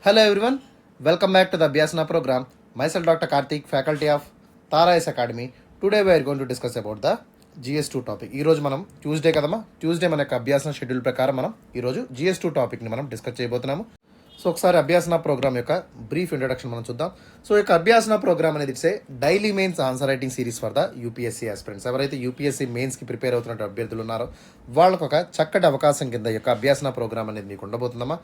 Hello everyone, welcome back to the Abhyasana program. Myself Dr. Karthik, faculty of Tara S Academy. Today we are going to discuss about the GS2 topic. ఈరోజు మనం Tuesday కదమ్మా, Tuesday మన యొక్క అభ్యాసన schedule ప్రకారం మనం ఈరోజు GS2 టాపిక్ని మనం డిస్కస్ చేయబోతున్నాము. సో ఒకసారి అభ్యాసన ప్రోగ్రామ్ యొక్క బ్రీఫ్ ఇంట్రొడక్షన్ మనం చూద్దాం. సో ఈ యొక్క అభ్యాసన ప్రోగ్రామ్ అనేది it's a daily mains answer writing series for the UPSC aspirants. ఎవరైతే యూపీఎస్సీ మెయిన్స్కి ప్రిపేర్ అవుతున్న అభ్యర్థులు ఉన్నారో వాళ్ళకు ఒక చక్కటి అవకాశం కింద ఈ యొక్క అభ్యాసన ప్రోగ్రామ్ అనేది మీకు ఉండబోతుందమ్మా.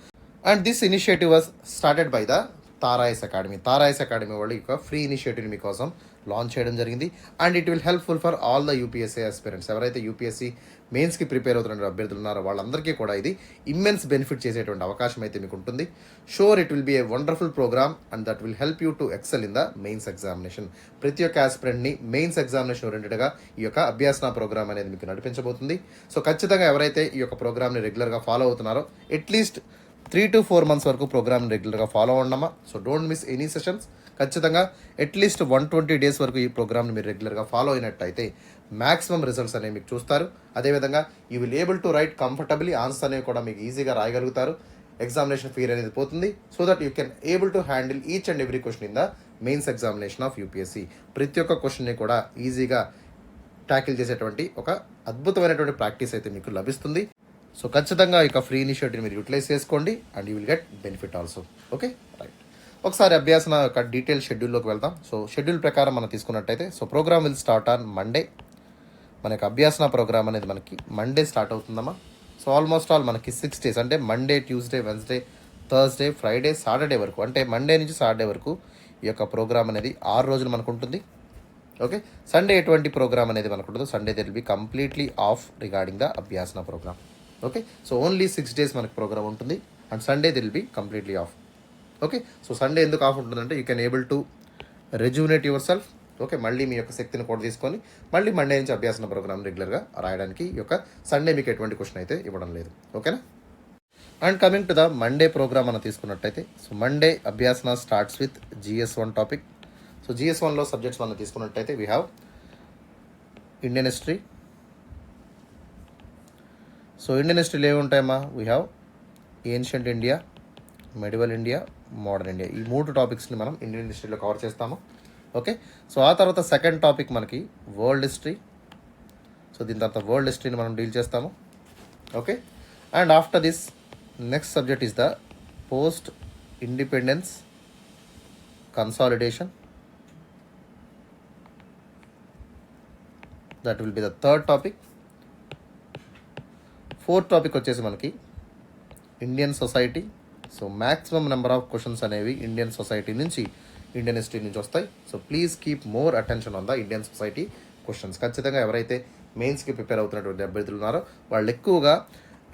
And this initiative was started by the Tarayas academy. Tarayas academy వాళ్ళు యొక్క ఫ్రీ ఇనిషియేటివ్ని మీకోసం లాంచ్ చేయడం జరిగింది. And it will helpful for all the UPSC aspirants. ఎవరైతే యూపీఎస్సీ మెయిన్స్కి ప్రిపేర్ అవుతున్న అభ్యర్థులు ఉన్నారో వాళ్ళందరికీ కూడా ఇది ఇమ్మెన్స్ బెనిఫిట్ చేసేటువంటి అవకాశం అయితే మీకు ఉంటుంది. Sure it will be a wonderful programme and that will help you to excel in the mains examination. ప్రతి ఒక్క ఆస్పిరెంట్ని మెయిన్స్ ఎగ్జామినేషన్ ఓరియంటెడ్గా ఈ యొక్క అభ్యాసన ప్రోగ్రామ్ అనేది మీకు నడిపించబోతుంది. సో ఖచ్చితంగా ఎవరైతే ఈ యొక్క ప్రోగ్రామ్ని రెగ్యులర్గా ఫాలో అవుతున్నారో అట్లీస్ట్ 3 to 4 months వరకు ప్రోగ్రామ్ రెగ్యులర్గా ఫాలో అవ్వడమా. So don't miss any sessions. ఖచ్చితంగా అట్లీస్ట్ 120 days వరకు ఈ ప్రోగ్రామ్ని మీరు రెగ్యులర్గా ఫాలో అయినట్టయితే మ్యాక్సిమం రిజల్ట్స్ అనేవి మీకు చూస్తారు. అదేవిధంగా you will able to right comfortably, answers అనేవి కూడా మీకు ఈజీగా రాయగలుగుతారు. ఎగ్జామినేషన్ ఫియర్ అనేది పోతుంది. So that you can able to handle each and every question in the mains examination of UPSC. ప్రతి ఒక్క క్వశ్చన్ని కూడా ఈజీగా ట్యాకిల్ చేసేటువంటి ఒక అద్భుతమైనటువంటి ప్రాక్టీస్ అయితే మీకు లభిస్తుంది. సో ఖచ్చితంగా ఇక ఫ్రీ ఇనిషియేటివ్ మీరు యూటిలైజ్ చేసుకోండి and you will get benefit also. Okay, right. ఒకసారి అభ్యాసన యొక్క డీటెయిల్ షెడ్యూల్లోకి వెళ్దాం. సో షెడ్యూల్ ప్రకారం మనం తీసుకున్నట్టయితే so program will start on Monday. మన యొక్క అభ్యాసన ప్రోగ్రామ్ అనేది మనకి మండే స్టార్ట్ అవుతుందమ్మా. సో ఆల్మోస్ట్ ఆల్ మనకి 6 days అంటే Monday, Tuesday, Wednesday, Thursday, Friday, Saturday వరకు, అంటే మండే నుంచి సాటర్డే వరకు ఈ యొక్క ప్రోగ్రామ్ అనేది 6 రోజులు మనకు ఉంటుంది. ఓకే, సండే ఎటువంటి ప్రోగ్రామ్ అనేది మనకు ఉండదు. Sunday there will be completely off regarding the Abhyasana program. Okay, so only 6 days మనకి ప్రోగ్రామ్ ఉంటుంది and Sunday will be completely off. Okay, so Sunday ఎందుకు ఆఫ్ ఉంటుందంటే you can able to rejuvenate yourself. Okay, మళ్ళీ మీ యొక్క శక్తిని కూడా తీసుకొని మళ్ళీ మండే నుంచి అభ్యాసన ప్రోగ్రామ్ రెగ్యులర్గా రాయడానికి ఈ యొక్క సండే మీకు ఎటువంటి క్వశ్చన్ అయితే ఇవ్వడం లేదు. ఓకేనా. And coming to the Monday program మనం తీసుకున్నట్టయితే so Monday Abhyasana starts with GS1 topic. So GS1లో సబ్జెక్ట్స్ మనం తీసుకున్నట్టయితే we have Indian history. So Indian హిస్టరీలో ఏమి ఉంటాయమ్మా? We have ancient India, medieval India, modern India. ఈ 3 టాపిక్స్ని మనం ఇండియన్ హిస్టరీలో కవర్ చేస్తాము. ఓకే, సో ఆ తర్వాత సెకండ్ టాపిక్ మనకి వరల్డ్ హిస్టరీ. సో దీని తర్వాత వరల్డ్ హిస్టరీని మనం డీల్ చేస్తాము. Okay, and after this next subject is the post independence consolidation. That will be the third topic. Fourth topic వచ్చేసి మనకి Indian society. So maximum number of questions అనేవి Indian society నుంచి, Indian history నుంచి వస్తాయి. So please keep more attention on the Indian society questions. ఖచ్చితంగా ఎవరైతే మెయిన్స్కి prepare అవుతున్నటువంటి అభ్యర్థులు ఉన్నారో వాళ్ళు ఎక్కువగా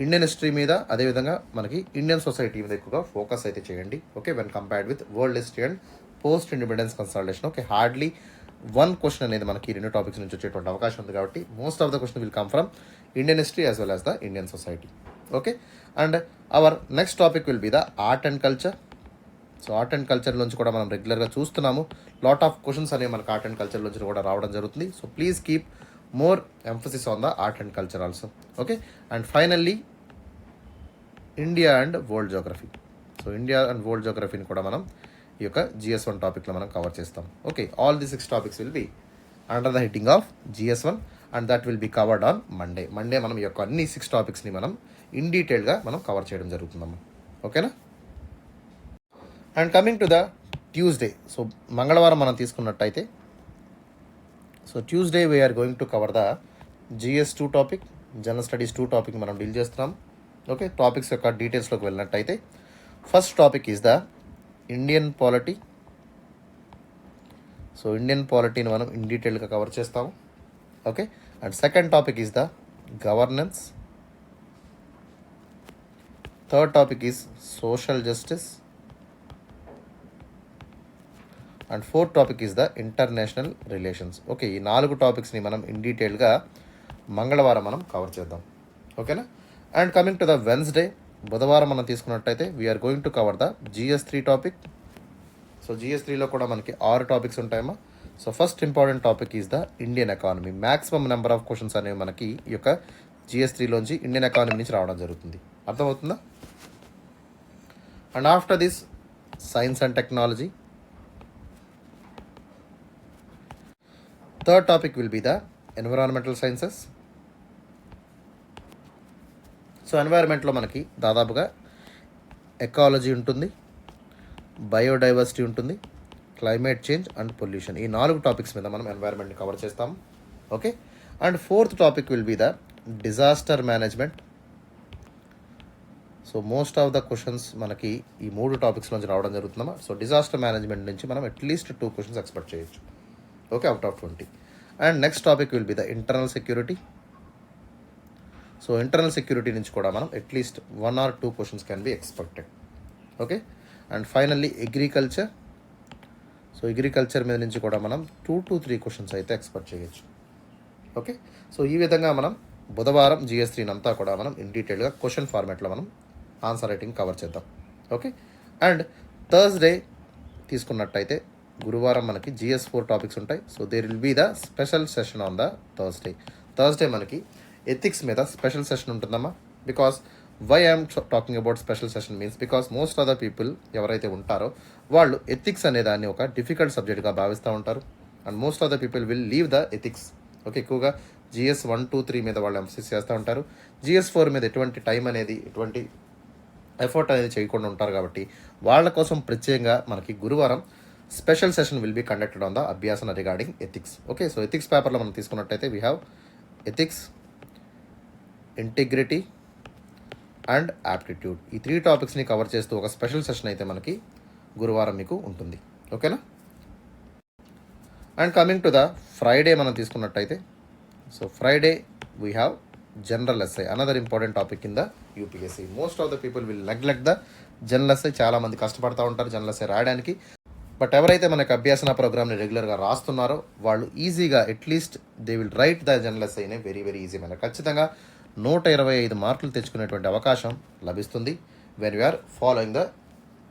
ఇండియన్ హిస్టరీ మీద, అదేవిధంగా మనకి ఇండియన్ సొసైటీ మీద ఎక్కువగా ఫోకస్ అయితే చేయండి. Okay, when compared with world history and post independence consultation. Okay, hardly 1 question అనేది మనకి 2 టాపిక్స్ నుంచి వచ్చేటువంటి అవకాశం ఉంది. కాబట్టి most of the question will come from Indian history as well as the Indian society. Okay, and our next topic will be the art and culture. So art and culture నుంచి కూడా మనం రెగ్యులర్గా చూస్తున్నాము. లాట్ ఆఫ్ క్వశ్చన్స్ అనేవి మనకు art and culture నుంచి కూడా రావడం జరుగుతుంది. So please keep more emphasis on the art and culture also. Okay, and finally India and world geography. So India and world జోగ్రఫీని కూడా మనం ఈ యొక్క GS1 టాపిక్లో మనం కవర్ చేస్తాం. Okay, all the 6 topics will be under the heading of GS1 and that will be covered on Monday. Monday మనం ఈ యొక్క అన్ని 6 టాపిక్స్ని మనం ఇన్ డీటెయిల్గా మనం కవర్ చేయడం జరుగుతుందమ్మా. ఓకేనా. And coming to the Tuesday. So మంగళవారం మనం తీసుకున్నట్టయితే so Tuesday we are going to cover the GS2 topic, general studies 2 topic మనం డీల్ చేస్తున్నాం. ఓకే, టాపిక్స్ యొక్క డీటెయిల్స్లోకి వెళ్ళినట్టయితే first topic is the Indian polity. So Indian పాలిటీని మనం ఇన్ డీటెయిల్గా కవర్ చేస్తాము. Okay, and second topic is the governance. Third topic is social justice and fourth topic is the international relations. Okay, ఈ 4 టాపిక్స్ని మనం in డీటెయిల్గా మంగళవారం మనం cover చేద్దాం. ఓకేనా. And coming to the Wednesday, బుధవారం మనం తీసుకున్నట్టయితే we are going to cover the GS3 topic. So GS3లో కూడా మనకి 6 టాపిక్స్ ఉంటాయమ్మా. So first important topic is the Indian economy. Maximum number of questions అనేవి మనకి ఈ యొక్క GS3లోంచి ఇండియన్ ఎకానమీ నుంచి రావడం జరుగుతుంది. అర్థమవుతుందా. And after this science and technology. Third topic will be the environmental sciences. So ఎన్వైర్న్మెంట్లో మనకి దాదాపుగా ఎకాలజీ ఉంటుంది, బయోడైవర్సిటీ ఉంటుంది, క్లైమేట్ చేంజ్ అండ్ పొల్యూషన్. ఈ 4 టాపిక్స్ మీద మనం ఎన్వైర్న్మెంట్ని కవర్ చేస్తాము. Okay. And fourth topic will be the disaster management. So most of the questions మనకి ఈ 3 టాపిక్స్ నుంచి రావడం జరుగుతుందమ్మా. సో డిజాస్టర్ మేనేజ్మెంట్ నుంచి మనం అట్లీస్ట్ 2 క్వశ్చన్స్ ఎక్స్పెక్ట్ చేయొచ్చు. Okay, out of 20. And next topic will be the internal security. So internal security నుంచి కూడా మనం at least 1 or 2 questions can be expected. Okay. And finally agriculture. So agriculture మీద నుంచి కూడా మనం 2 to 3 క్వశ్చన్స్ అయితే expect చేయొచ్చు. ఓకే. సో ఈ విధంగా మనం బుధవారం GS3 అంతా కూడా మనం ఇన్ డీటెయిల్గా క్వశ్చన్ ఫార్మాట్లో మనం ఆన్సర్ రైటింగ్ కవర్ చేద్దాం. ఓకే. అండ్ థర్స్డే తీసుకున్నట్టయితే గురువారం మనకి GS4 టాపిక్స్ ఉంటాయి. So there will be the special session on the Thursday మనకి ఎథిక్స్ మీద స్పెషల్ సెషన్ ఉంటుందమ్మా. Because why I'm talking about special session means because most of the people ఎవరైతే ఉంటారో వాళ్ళు ఎథిక్స్ అనే దాన్ని ఒక డిఫికల్ట్ సబ్జెక్ట్గా భావిస్తూ ఉంటారు. And most of the people will leave the ethics. Okay. ఎక్కువగా GS1, 2, 3 మీద వాళ్ళు ఎంఫసిస్ చేస్తూ ఉంటారు. GS4 మీద ఎటువంటి టైం అనేది ఎటువంటి ఎఫర్ట్ అనేది చేయకుండా ఉంటారు. కాబట్టి వాళ్ళ కోసం ప్రత్యేకంగా మనకి గురువారం special session will be conducted on the Abhyasana regarding ethics. Okay. So ethics పేపర్లో మనం తీసుకున్నట్టయితే we have ethics, integrity and aptitude. ఈ 3 టాపిక్స్ని కవర్ చేస్తూ ఒక స్పెషల్ సెషన్ అయితే మనకి గురువారం మీకు ఉంటుంది. ఓకేనా. And coming to the Friday మనం తీసుకున్నట్టయితే so Friday we have general SI, another important topic in the UPSC. Most of the people will neglect the general SI. చాలామంది కష్టపడుతూ ఉంటారు జనరల్ ఎస్ఐ రాయడానికి. బట్ ఎవరైతే మనకి అభ్యాసన ప్రోగ్రామ్ని రెగ్యులర్గా రాస్తున్నారో వాళ్ళు ఈజీగా at least they will write the general SI in a very very easy manner. ఖచ్చితంగా 125 మార్కులు తెచ్చుకునేటువంటి అవకాశం లభిస్తుంది when we are following the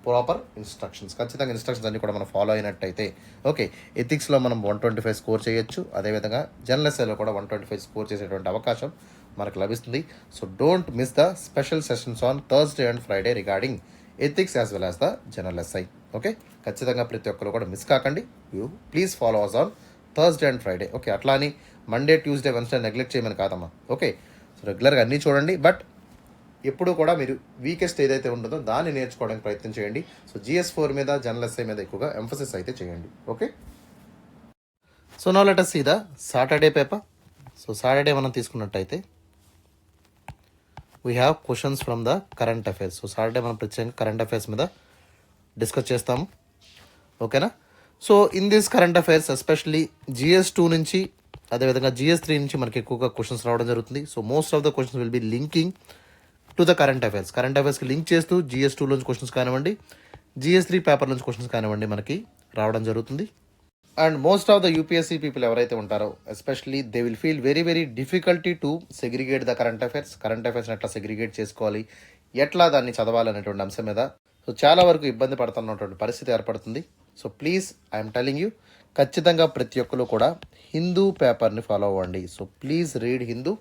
proper instructions. ఖచ్చితంగా ఇన్స్ట్రక్షన్స్ అన్ని కూడా మనం ఫాలో అయినట్టయితే ఓకే ఎథిక్స్లో మనం 125 స్కోర్ చేయొచ్చు. అదేవిధంగా జనరల్ ఎస్ఐలో కూడా 125 స్కోర్ చేసేటువంటి అవకాశం మనకు లభిస్తుంది. So don't miss the special sessions on Thursday and Friday regarding ethics as well as the general essay. Okay. ఖచ్చితంగా ప్రతి ఒక్కరు కూడా మిస్ కాకండి. You please follow us on Thursday and Friday. Okay. అట్లా అని మండే, ట్యూస్డే, వెన్స్డే నెగ్లెక్ట్ చేయమని కాదమ్మా. Okay. So రెగ్యులర్గా అన్నీ చూడండి. బట్ ఎప్పుడు కూడా మీరు వీకెస్ట్ ఏదైతే ఉంటుందో దాన్ని నేర్చుకోవడానికి ప్రయత్నం చేయండి. సో GS4 మీద జనరల్ ఎస్ఐ మీద ఎక్కువగా ఎంఫసిస్ అయితే చేయండి. Okay. So now let us see the Saturday paper. So Saturday మనం తీసుకున్నట్టయితే we have questions from the current affairs. So Saturday మనం ప్రత్యేకంగా కరెంట్ అఫైర్స్ మీద డిస్కస్ చేస్తాము. ఓకేనా. So in this current affairs especially GS2 నుంచి అదేవిధంగా GS3 నుంచి మనకి ఎక్కువగా క్వశ్చన్స్ రావడం జరుగుతుంది. So most of the questions will be linking to the current అఫైర్స్కి లింక్ చేస్తూ GS2 నుంచి క్వశ్చన్స్ కానివ్వండి, GS3 పేపర్ నుంచి క్వశ్చన్స్ కానివ్వండి మనకి రావడం జరుగుతుంది. And most of the UPSC people ఎవరైతే ఉంటారో especially they will feel very very difficulty to segregate the current అఫైర్స్ని ఎట్లా సెగ్రిగేట్ చేసుకోవాలి, ఎట్లా దాన్ని చదవాలనేటువంటి అంశం మీద సో చాలా వరకు ఇబ్బంది పడుతున్నటువంటి పరిస్థితి ఏర్పడుతుంది. So please I'm telling you ఖచ్చితంగా ప్రతి ఒక్కరు కూడా హిందూ పేపర్ని ఫాలో అవ్వండి. So please read Hindu.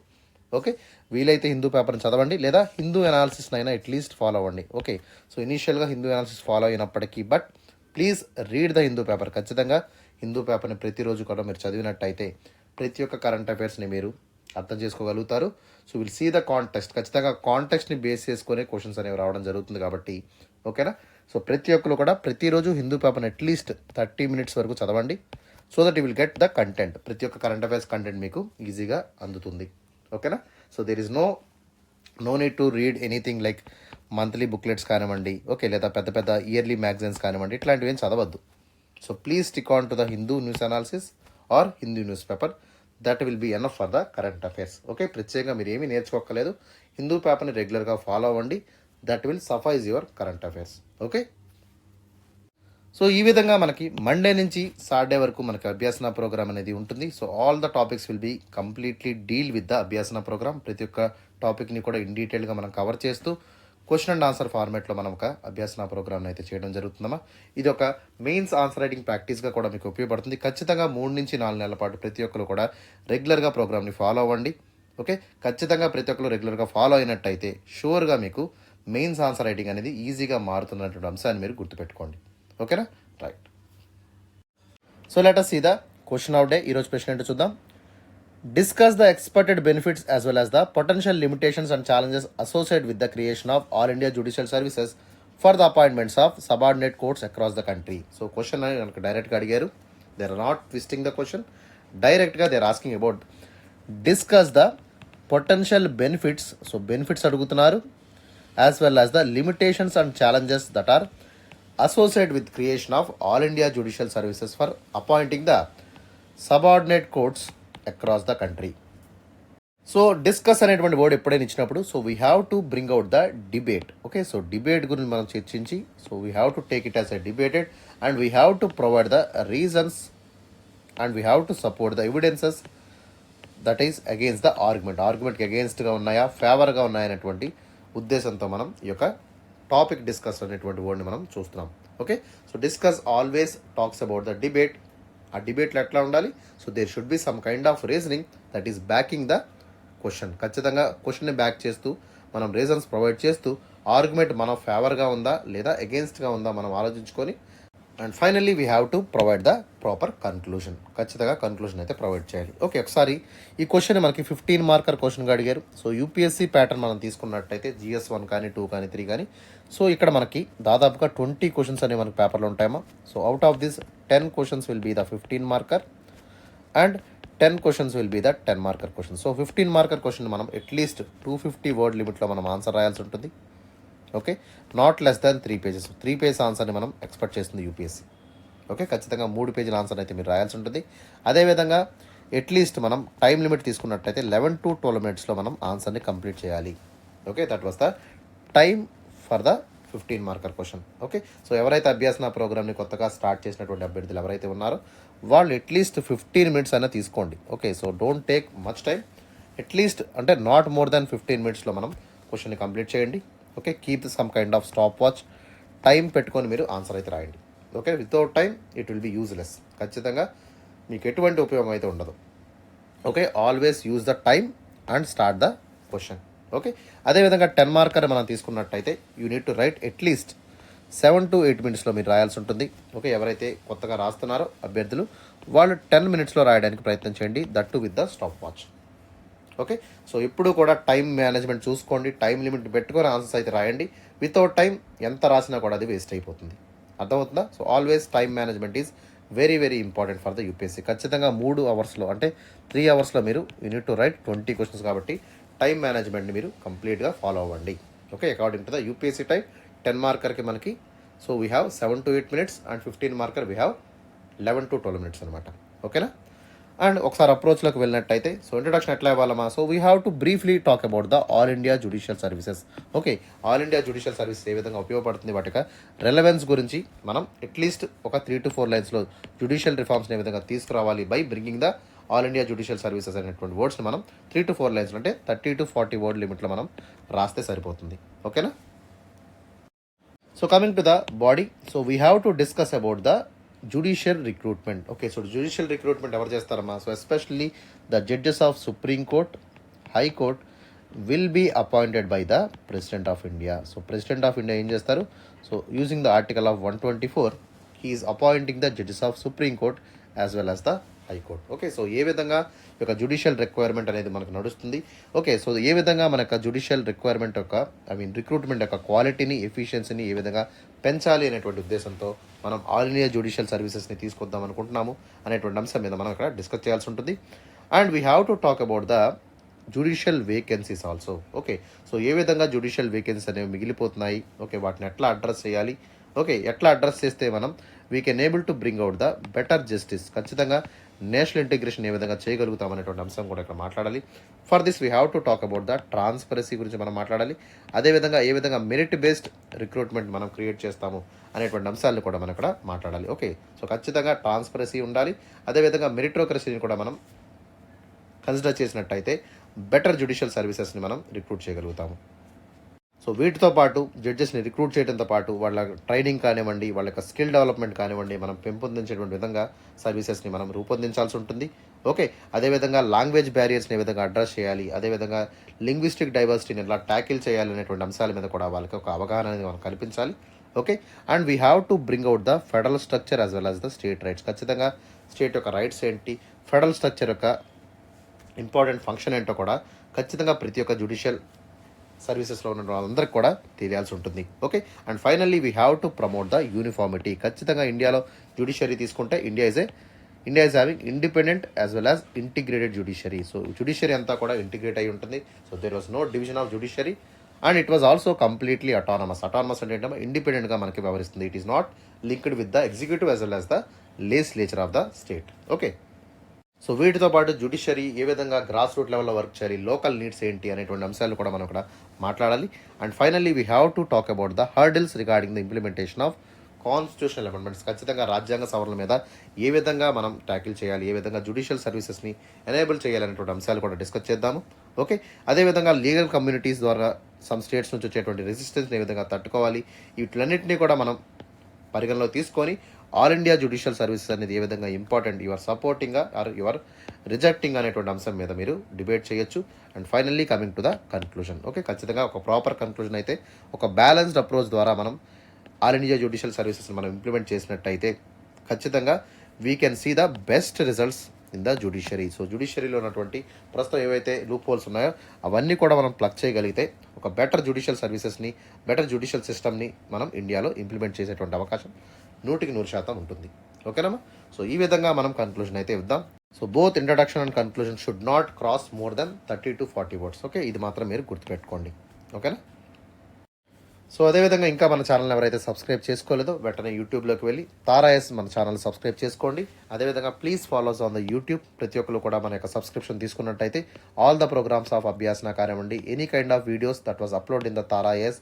Okay. వీలైతే హిందూ పేపర్ని చదవండి లేదా హిందూ అనాలిసిస్ని అయినా అట్లీస్ట్ ఫాలో అవ్వండి. ఓకే. సో ఇనీషియల్గా హిందూ అనాలిసిస్ ఫాలో అయినప్పటికీ but please read the Hindu paper. ఖచ్చితంగా హిందూ పేపర్ని ప్రతిరోజు కూడా మీరు చదివినట్టయితే ప్రతి ఒక్క కరెంట్ అఫైర్స్ని మీరు అర్థం చేసుకోగలుగుతారు. So will see the context. ఖచ్చితంగా కాంటెక్స్ట్ని బేస్ చేసుకునే క్వశ్చన్స్ అనేవి రావడం జరుగుతుంది కాబట్టి ఓకేనా. సో ప్రతి ఒక్కరు కూడా ప్రతిరోజు హిందూ పేపర్ని అట్లీస్ట్ 30 minutes వరకు చదవండి. So that you will get the content. ప్రతి ఒక్క కరెంట్ అఫైర్స్ కంటెంట్ మీకు ఈజీగా అందుతుంది. ఓకేనా. So there is no need to read anything like monthly booklets కానివ్వండి, ఓకే, లేదా పెద్ద పెద్ద ఇయర్లీ మ్యాగజైన్స్ కానివ్వండి, ఇట్లాంటివి ఏం చదవద్దు. So please stick on to the Hindu news analysis or Hindu news paper. That will be enough for the current affairs. Okay. ప్రత్యేకంగా మీరు ఏమీ నేర్చుకోక్కర్లేదు. హిందూ పేపర్ని రెగ్యులర్గా ఫాలో అవ్వండి. That will suffice your current affairs. Okay. So ఈ విధంగా మనకి మండే నుంచి సాటర్డే వరకు మనకి అభ్యాసన ప్రోగ్రామ్ అనేది ఉంటుంది. So all the topics will be completely deal with the Abhyasana program. ప్రతి ఒక్క టాపిక్ని కూడా ఇన్ డీటెయిల్గా మనం కవర్ చేస్తూ క్వశ్చన్ అండ్ ఆన్సర్ ఫార్మాట్లో మనం ఒక అభ్యాసన ప్రోగ్రామ్ని అయితే చేయడం జరుగుతుందమ్మా. ఇది ఒక మెయిన్స్ ఆన్సర్ రైటింగ్ ప్రాక్టీస్గా కూడా మీకు ఉపయోగపడుతుంది. ఖచ్చితంగా 3 నుంచి 4 నెలల పాటు ప్రతి ఒక్కరు కూడా రెగ్యులర్గా ప్రోగ్రామ్ని ఫాలో అవ్వండి. ఓకే. ఖచ్చితంగా ప్రతి ఒక్కరు రెగ్యులర్గా ఫాలో అయినట్టయితే షూర్గా మీకు మెయిన్స్ ఆన్సర్ రైటింగ్ అనేది ఈజీగా మారుతున్నటువంటి అంశాన్ని మీరు గుర్తుపెట్టుకోండి. ఓకేనా, right. So let us see the question of day. ఈరోజు ప్రశ్న ఏంటో చూద్దాం. Discuss the expected benefits as well as the potential limitations and challenges associate with the creation of all India judicial services for the appointments of subordinate courts across the country. So question అని మనకు డైరెక్ట్గా అడిగారు. They are not twisting the question, డైరెక్ట్గా they are asking about discuss the potential benefits. So benefits అడుగుతున్నారు, as well as the limitations and challenges that are associated with creation of all India judicial services for appointing the subordinate courts across the country. So discuss అనేటువంటి word ఎప్పుడైనా ఇచ్చినప్పుడు so we have to bring out the debate. Okay, so debate గురించి మనం చర్చించి so we have to take it as a debated and we have to provide the reasons and we have to support the evidences that is against the ఆర్గ్యుమెంట్కి అగేన్స్ట్గా ఉన్నాయా ఫేవర్గా ఉన్నాయనేటువంటి ఉద్దేశంతో మనం ఈ యొక్క టాపిక్ డిస్కస్ అనేటువంటి వర్డ్ని మనం చూస్తున్నాం. Okay, so discuss always talks about the debate. ఆ డిబేట్లో ఎట్లా ఉండాలి, so there should be some kind of reasoning that is backing the question. ఖచ్చితంగా క్వశ్చన్ని బ్యాక్ చేస్తూ మనం రీజన్స్ ప్రొవైడ్ చేస్తూ ఆర్గ్యుమెంట్ మన ఫేవర్గా ఉందా లేదా అగేన్స్ట్గా ఉందా మనం ఆలోచించుకొని and finally we have to provide the proper conclusion. ఖచ్చితంగా కన్క్లూషన్ అయితే ప్రొవైడ్ చేయాలి. ఓకే, ఒకసారి ఈ క్వశ్చన్ మనకి 15 మార్కర్ క్వశ్చన్గా అడిగారు. సో యూపీఎస్సీ ప్యాటర్న్ మనం తీసుకున్నట్టయితే GS 1 కానీ 2 కానీ 3 కానీ సో ఇక్కడ మనకి దాదాపుగా 20 క్వశ్చన్స్ అనేవి మనకి పేపర్లో ఉంటాయమ్మా. So out of this 10 questions will be the 15 marker and 10 questions will be the 10 marker question. So 15 marker question మనం అట్లీస్ట్ 250 వర్డ్ లిమిట్లో మనం ఆన్సర్ రాయాల్సి ఉంటుంది. Okay, not less than 3 pages. 3 pages ఆన్సర్ని మనం ఎక్స్పెక్ట్ చేస్తుంది యూపీఎస్సీ. ఓకే, ఖచ్చితంగా 3 పేజీల ఆన్సర్ అయితే మీరు రాయాల్సి ఉంటుంది. అదేవిధంగా అట్లీస్ట్ మనం టైం లిమిట్ తీసుకున్నట్టయితే 11 to 12 minutesలో మనం ఆన్సర్ని కంప్లీట్ చేయాలి. Okay, that was the time for the 15 marker question. Okay, so ఎవరైతే అభ్యాసన ప్రోగ్రామ్ని కొత్తగా స్టార్ట్ చేసినటువంటి అభ్యర్థులు ఎవరైతే ఉన్నారో వాళ్ళు అట్లీస్ట్ 15 minutes అయినా తీసుకోండి. Okay, so don't take much time, at least అంటే నాట్ మోర్ దాన్ 15 minutesలో మనం క్వశ్చన్ని కంప్లీట్ చేయండి. Okay, keep some kind of stop watch, time పెట్టుకొని మీరు ఆన్సర్ అయితే రాయండి. Okay, without time it will B useless. ఖచ్చితంగా మీకు ఎటువంటి ఉపయోగం అయితే ఉండదు. Okay, always use the time and start the question. Okay, అదేవిధంగా 10 మార్కర్ మనం తీసుకున్నట్టయితే you need to right at least 7 to 8 minutesలో మీరు రాయాల్సి ఉంటుంది. ఓకే, ఎవరైతే కొత్తగా రాస్తున్నారో అభ్యర్థులు వాళ్ళు 10 minutesలో రాయడానికి ప్రయత్నం చేయండి, that to with the stop watch. Okay, so ఎప్పుడు కూడా టైం మేనేజ్మెంట్ చూసుకోండి, టైం లిమిట్ పెట్టుకొని ఆన్సర్స్ అయితే రాయండి. వితౌట్ టైం ఎంత రాసినా కూడా అది వేస్ట్ అయిపోతుంది. అర్థమవుతుందా? So always time management is very very important for the UPSC. ఖచ్చితంగా 3 అవర్స్లో అంటే 3 అవర్స్లో మీరు యూనిట్ టు రైట్ 20 క్వశ్చన్స్ కాబట్టి టైం మేనేజ్మెంట్ని మీరు కంప్లీట్గా ఫాలో అవ్వండి. Okay, according to the UPSC time 10 మార్కర్కి మనకి so we have 7 to 8 minutes and 15 marker we have 11 to 12 minutes అనమాట. ఓకేనా, అండ్ ఒకసారి అప్రోచ్లోకి వెళ్ళినట్టయితే సో ఇంట్రొడక్షన్ ఎట్లా ఇవ్వాలమ్మా. So we have to briefly talk about the all India judicial services. Okay, all India judicial services ఏ విధంగా ఉపయోగపడుతుంది, వాటి యొక్క రెలవెన్స్ గురించి మనం అట్లీస్ట్ ఒక 3 to 4 లైన్స్లో జ్యుడిషియల్ రిఫార్మ్స్ని ఏ విధంగా తీసుకురావాలి by bringing the all India judicial services అనేటువంటి వర్డ్స్ని మనం 3 to 4 లైన్స్ అంటే 30 to 40 word లిమిట్లో మనం రాస్తే సరిపోతుంది. ఓకేనా, so coming to the body, so we have to discuss about the judicial recruitment. Okay, so judicial recruitment ఎవరు చేస్తారమ్మా. So especially the judges of supreme court, high court will be appointed by the president of India. So president of India ఏం చేస్తారు, so using the article of 124 he is appointing the judges of supreme court as well as the high court. Okay, so ఏ విధంగా ఈ యొక్క judicial requirement అనేది మనకు నడుస్తుంది. Okay, so ఏ విధంగా మన యొక్క జ్యుడిషియల్ రిక్వైర్మెంట్ యొక్క రిక్రూట్మెంట్ యొక్క క్వాలిటీని ఎఫిషియన్సీని ఏ విధంగా పెంచాలి అనేటువంటి ఉద్దేశంతో మనం ఆల్ ఇండియా జ్యుడిషియల్ సర్వీసెస్ని తీసుకొద్దాం అనుకుంటున్నాము అనేటువంటి అంశం మీద మనం ఇక్కడ డిస్కస్ చేయాల్సి ఉంటుంది. And we have to talk about the judicial vacancies also. Okay, so ఏ విధంగా జ్యుడిషియల్ వేకెన్సీస్ అనేవి మిగిలిపోతున్నాయి, ఓకే వాటిని ఎట్లా అడ్రస్ చేయాలి, ఓకే ఎట్లా అడ్రస్ చేస్తే మనం we can able to bring out the better justice, ఖచ్చితంగా నేషనల్ ఇంటిగ్రేషన్ ఏ విధంగా చేయగలుగుతాం అనేటువంటి అంశం కూడా ఇక్కడ మాట్లాడాలి. For this we have to talk about the transparency గురించి మనం మాట్లాడాలి. అదేవిధంగా ఏ విధంగా మెరిట్ బేస్డ్ రిక్రూట్మెంట్ మనం క్రియేట్ చేస్తాము అనేటువంటి అంశాలను కూడా మనం ఇక్కడ మాట్లాడాలి. ఓకే, సో ఖచ్చితంగా ట్రాన్స్పరసీ ఉండాలి. అదేవిధంగా మెరిటోక్రసీని కూడా మనం కన్సిడర్ చేసినట్టయితే బెటర్ జ్యుడిషియల్ సర్వీసెస్ని మనం రిక్రూట్ చేయగలుగుతాము. సో వీటితో పాటు జడ్జెస్ని రిక్రూట్ చేయడంతో పాటు వాళ్ళ ట్రైనింగ్ కానివ్వండి, వాళ్ళ యొక్క స్కిల్ డెవలప్మెంట్ కానివ్వండి మనం పెంపొందించేటువంటి విధంగా సర్వీసెస్ని మనం రూపొందించాల్సి ఉంటుంది. ఓకే, అదేవిధంగా లాంగ్వేజ్ బ్యారియర్స్ని ఏ విధంగా అడ్రస్ చేయాలి, అదేవిధంగా లింగ్విస్టిక్ డైవర్సిటీని ఎలా ట్యాకిల్ చేయాలి అనేటువంటి అంశాల మీద కూడా వాళ్ళకి ఒక అవగాహన అనేది మనం కల్పించాలి. Okay. And we have to bring out the federal structure as well as the state rights. ఖచ్చితంగా స్టేట్ యొక్క రైట్స్ ఏంటి, ఫెడరల్ స్ట్రక్చర్ యొక్క ఇంపార్టెంట్ ఫంక్షన్ ఏంటో కూడా ఖచ్చితంగా ప్రతి ఒక్క జ్యుడిషియల్ సర్వీసెస్లో ఉన్న వాళ్ళందరికీ కూడా తెలియాల్సి ఉంటుంది. Okay. And finally we have to promote the uniformity. ఖచ్చితంగా ఇండియాలో జ్యుడిషియరీ తీసుకుంటే India is having independent as well as integrated judiciary. So judiciary అంతా కూడా ఇంటిగ్రేట్ అయి ఉంటుంది. So there was no division of judiciary and it was also completely autonomous. Autonomous అంటే ఏంటంటే ఇండిపెండెంట్గా మనకి వ్యవహరిస్తుంది. It is not linked with the executive as well as the legislature of the state. Okay. So వీటితో పాటు judiciary ఏ విధంగా grass root లెవెల్లో work చేయాలి, లోకల్ నీడ్స్ ఏంటి అనేటువంటి అంశాలు కూడా మనం ఇక్కడ మాట్లాడాలి. And finally we have to talk about the hurdles regarding the implementation of constitutional amendments. ఖచ్చితంగా రాజ్యాంగ సవరణ మీద ఏ విధంగా మనం ట్యాకిల్ చేయాలి, ఏ విధంగా జ్యుడిషియల్ సర్వీసెస్ని ఎనేబుల్ చేయాలనేటువంటి అంశాలు కూడా డిస్కస్ చేద్దాము. ఓకే. అదేవిధంగా లీగల్ కమ్యూనిటీస్ ద్వారా సమ్ స్టేట్స్ నుంచి వచ్చేటువంటి రెసిస్టెన్స్ని ఏ విధంగా తట్టుకోవాలి, వీటిలన్నింటినీ కూడా మనం పరిగణలో తీసుకొని ఆల్ ఇండియా జ్యుడిషియల్ సర్వీసెస్ అనేది ఏ విధంగా ఇంపార్టెంట్, యువర్ సపోర్టింగా ఆర్ యువర్ రిజెక్టింగ్ అనేటువంటి అంశం మీద మీరు డిబేట్ చేయొచ్చు. And finally coming to the conclusion. Okay. ఖచ్చితంగా ఒక ప్రాపర్ కన్క్లూజన్ అయితే ఒక బ్యాలెన్స్డ్ అప్రోచ్ ద్వారా మనం ఆల్ ఇండియా జ్యుడిషియల్ సర్వీసెస్ మనం ఇంప్లిమెంట్ చేసినట్టయితే ఖచ్చితంగా we can see the best results in the judiciary. So జ్యుడిషియరీలో ఉన్నటువంటి ప్రస్తుతం ఏవైతే లూప్ హోల్స్ ఉన్నాయో అవన్నీ కూడా మనం ప్లగ్ చేయగలిగితే ఒక బెటర్ జ్యుడిషియల్ సర్వీసెస్ని, బెటర్ జ్యుడిషియల్ సిస్టమ్ని మనం ఇండియాలో ఇంప్లిమెంట్ చేసేటువంటి అవకాశం 100% ఉంటుంది. ఓకేనా? సో ఈ విధంగా మనం కన్క్లూజన్ అయితే ఇద్దాం. So both introduction and conclusion should not cross more than 30 to 40 words. Okay. ఇది మాత్రం మీరు గుర్తుపెట్టుకోండి. ఓకేనా? సో అదేవిధంగా ఇంకా మన ఛానల్ ఎవరైతే సబ్స్క్రైబ్ చేసుకోలేదో వెంటనే యూట్యూబ్లోకి వెళ్ళి తారాఎస్ మన ఛానల్ సబ్స్క్రైబ్ చేసుకోండి. అదేవిధంగా please follows on the YouTube. ప్రతి ఒక్కరు కూడా మన యొక్క సబ్స్క్రిప్షన్ తీసుకున్నట్టయితే all the programs of Abhyasana కానివ్వండి, any kind of videos that was upload in the Tarayas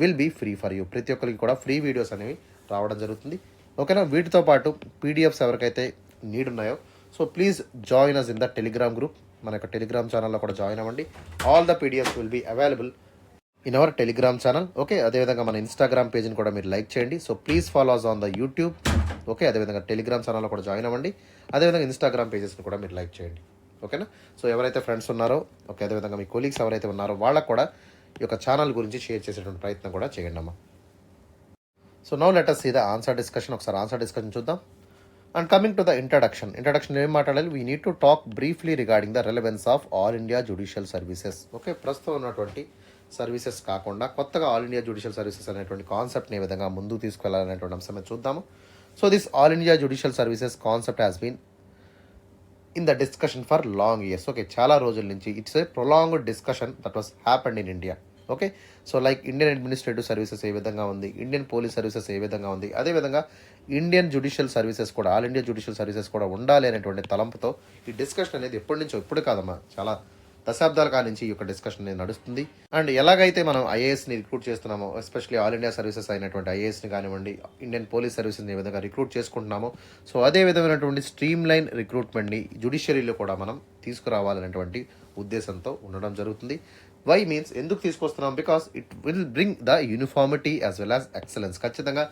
will be free for you. ప్రతి ఒక్కరికి కూడా ఫ్రీ వీడియోస్ అనేవి రావడం జరుగుతుంది. ఓకేనా? వీటితో పాటు పీడిఎఫ్స్ ఎవరికైతే నీడ్ ఉన్నాయో so please join us in the Telegram group. మన యొక్క టెలిగ్రామ్ ఛానల్లో కూడా జాయిన్ అవ్వండి. All the PDFs will be available in our Telegram channel. Okay. అదేవిధంగా మన ఇన్స్టాగ్రామ్ పేజ్ని కూడా మీరు లైక్ చేయండి. So please follow us on the YouTube. Okay. అదేవిధంగా టెలిగ్రామ్ ఛానల్లో కూడా జాయిన్ అవ్వండి. అదేవిధంగా ఇన్స్టాగ్రామ్ పేజెస్ని కూడా మీరు లైక్ చేయండి. ఓకేనా? సో ఎవరైతే ఫ్రెండ్స్ ఉన్నారో, ఓకే, అదేవిధంగా మీ కొలీగ్స్ ఎవరైతే ఉన్నారో వాళ్ళకు కూడా ఈ యొక్క ఛానల్ గురించి షేర్ చేసేటువంటి ప్రయత్నం కూడా చేయండి అమ్మా. So now let us see the answer discussion. ఒకసారి ఆన్సర్ డిస్కషన్ చూద్దాం. And coming to the introduction ఏం మాట్లాడాలి? We need to talk briefly regarding the relevance of all India judicial services. Okay. ప్రస్తుతం ఉన్నటువంటి సర్వీసెస్ కాకుండా కొత్తగా ఆల్ ఇండియా జ్యుడిషియల్ సర్వీసెస్ అనేటువంటి కాన్సెప్ట్ని ఏ విధంగా ముందుకు తీసుకెళ్లాలనేటువంటి అంశం చూద్దాము. So this all India judicial services concept has been in the discussion for long years. Okay. చాలా రోజుల నుంచి it's a prolonged discussion that was happened in India. Okay. So like Indian administrative services ఏ విధంగా ఉంది, Indian police services ఏ విధంగా ఉంది, అదేవిధంగా ఇండియన్ జ్యుడిషియల్ సర్వీసెస్ కూడా, ఆల్ ఇండియా జ్యుడిషియల్ సర్వీసెస్ కూడా ఉండాలి అనేటువంటి తలంపుతో ఈ డిస్కషన్ అనేది ఎప్పటి నుంచో, ఇప్పుడు కాదమ్మా, చాలా దశాబ్దాల కాలం నుంచి ఈ యొక్క డిస్కషన్ అనేది నడుస్తుంది. అండ్ ఎలాగైతే మనం ఐఏఎస్ని రిక్రూట్ చేస్తున్నామో, ఎస్పెషల్లీ ఆల్ ఇండియా సర్వీసెస్ అయినటువంటి ఐఏఎస్ని కానివ్వండి, ఇండియన్ పోలీస్ సర్వీసెస్ని ఏ విధంగా రిక్రూట్ చేసుకుంటున్నామో, సో అదే విధమైనటువంటి స్ట్రీమ్ లైన్ రిక్రూట్మెంట్ని జ్యుడిషియరీలో కూడా మనం తీసుకురావాలనేటువంటి ఉద్దేశంతో ఉండడం జరుగుతుంది. వై మీన్స్ ఎందుకు తీసుకొస్తున్నాం? Because it will bring the uniformity as well as excellence. ఖచ్చితంగా